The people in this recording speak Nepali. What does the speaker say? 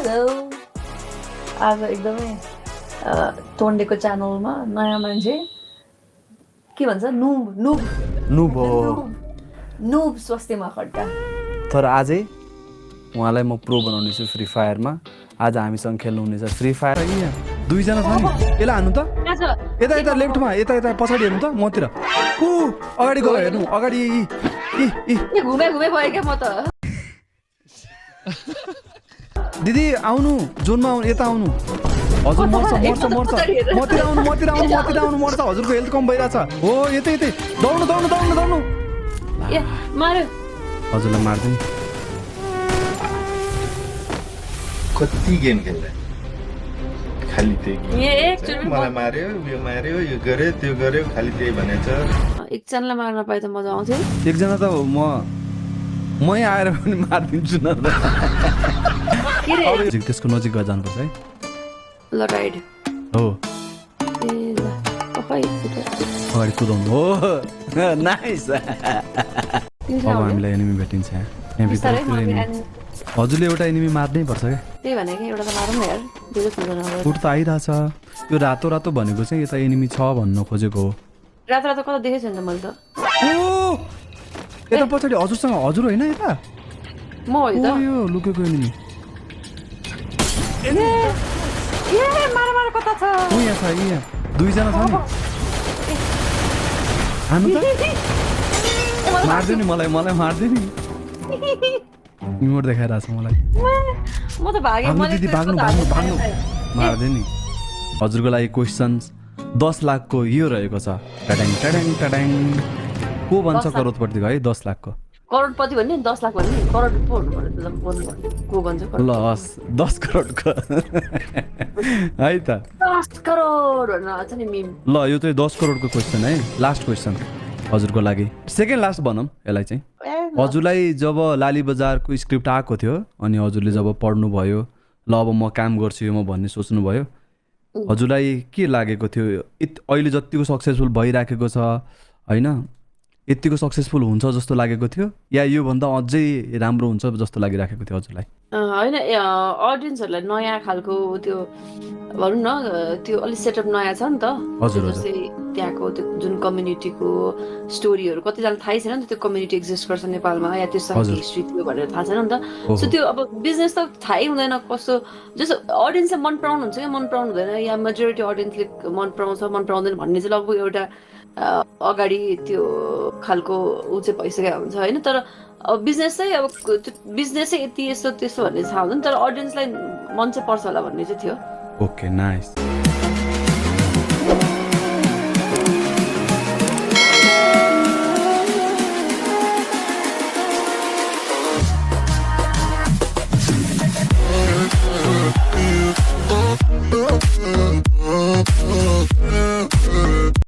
आज एकदमै टोन्डेको च्यानलमा नयाँ मान्छे के भन्छ नुब स्वास्थ्यमा खड्का। तर आजै उहाँलाई म प्रो बनाउने छु फ्री फायरमा। आज हामीसँग खेल्नु हुनेछ फ्री फायर। यहाँ दुईजना छ नि, यसलाई हान्नु त। यता यता लेफ्टमा, यता यता पछाडि हेर्नु त मतिर। अगाडि गयो हेर्नु, अगाडि घुमे गयो क्या म त। दिदी आउनु, जोनमा आउनु, यता आउनु। हजुर मर्छ मतिर आउनु मर्छ। हजुरको हेल्थ कम भइरहेछ हो। यतै दौड्नु ए मार्यो। हजुरलाई मार्दैन। कति गेम खेल्दा खालि त्यही मलाई मार्यो, यो मार्यो, यो गर्यो, त्यो गर्यो, खालि त्यही भनेछ। एकजनालाई मार्न पाए त मजा आउँथ्यो। एकजना त मै आएर पनि मारिदिन्छु न त। त्यसको नजिक गएर जानुपर्छ है। ल राइड हो, ए ल अगाडि कुदाउनु हो। नाइस। अब हामीलाई एनिमी भेटिन्छ यहाँभित्र। हजुरले एउटा एनिमी मार्नै पर्छ क्या। त्यही भनेको एउटा त मारौँ न यार, धेरै सुन्दैन। फुट त आइरहेछ। यो रातो रातो भनेको चाहिँ यता एनिमी छ भन्न खोजेको हो। रातो रातो कता देखेको छैन त मैले त। यता पछाडि हजुरसँग, हजुर होइन यता म हो त। यो लुकेको एनिमी मार कता छ? यहाँ छ, यहाँ दुईजना छ नि। हान्नु त। मार्दै नि मलाई मार्दै नि। इमोट देखाइरहेछ मलाई। म त भागे। दिदी भाग्नु मार्दै नि। हजुरको लागि क्वेसन 10 लाखको यो रहेको छ। टड्याङ को भन्छ करोडपतिको है 10 लाखको। करोडपति भन्ने 10 लाख भन्ने करोड पो हुनु पर्यो को भन्छ। ल 10 करोडको है त। 10 करोड भनेर छ नि मिम। ल यो चाहिँ 10 करोडको क्वेसन है। लास्ट क्वेसन हजुरको लागि, सेकेन्ड लास्ट भनौँ यसलाई चाहिँ। हजुरलाई जब लाली बजारको स्क्रिप्ट आएको थियो अनि हजुरले जब पढ्नु भयो, ल अब म काम गर्छु यो म भन्ने सोच्नु भयो, हजुरलाई के लागेको थियो? अहिले जतिको सक्सेसफुल भइराखेको छ होइन, यतिको सक्सेसफुल हुन्छ जस्तो लागेको थियो या योभन्दा अझै राम्रो हुन्छ जस्तो लागिराखेको थियो हजुरलाई? होइन, अडियन्सहरूलाई नयाँ खालको त्यो भनौँ न, त्यो अलिक सेटअप नयाँ छ नि त। जस्तै त्यहाँको त्यो जुन कम्युनिटीको स्टोरीहरू कतिजना थाहै छैन नि त। त्यो कम्युनिटी एक्जिस्ट गर्छ नेपालमा या त्यो हिस्ट्री थियो भनेर थाहा छैन नि त। सो त्यो अब बिजनेस त थाहै हुँदैन कस्तो, जस्तो अडियन्सले मन पराउनु हुन्छ कि मन पराउनु हुँदैन, या मेजोरिटी अडियन्सले मन पराउँछ मन पराउँदैन भन्ने चाहिँ लगभग एउटा अगाडि त्यो खालको ऊ चाहिँ भइसकेको हुन्छ होइन। तर अब बिजनेस चाहिँ अब बिजनेस चाहिँ यति यस्तो त्यस्तो भन्ने थाहा हुँदैन, तर अडियन्सलाई मन चाहिँ पर्छ होला भन्ने चाहिँ थियो। Okay nice. Oh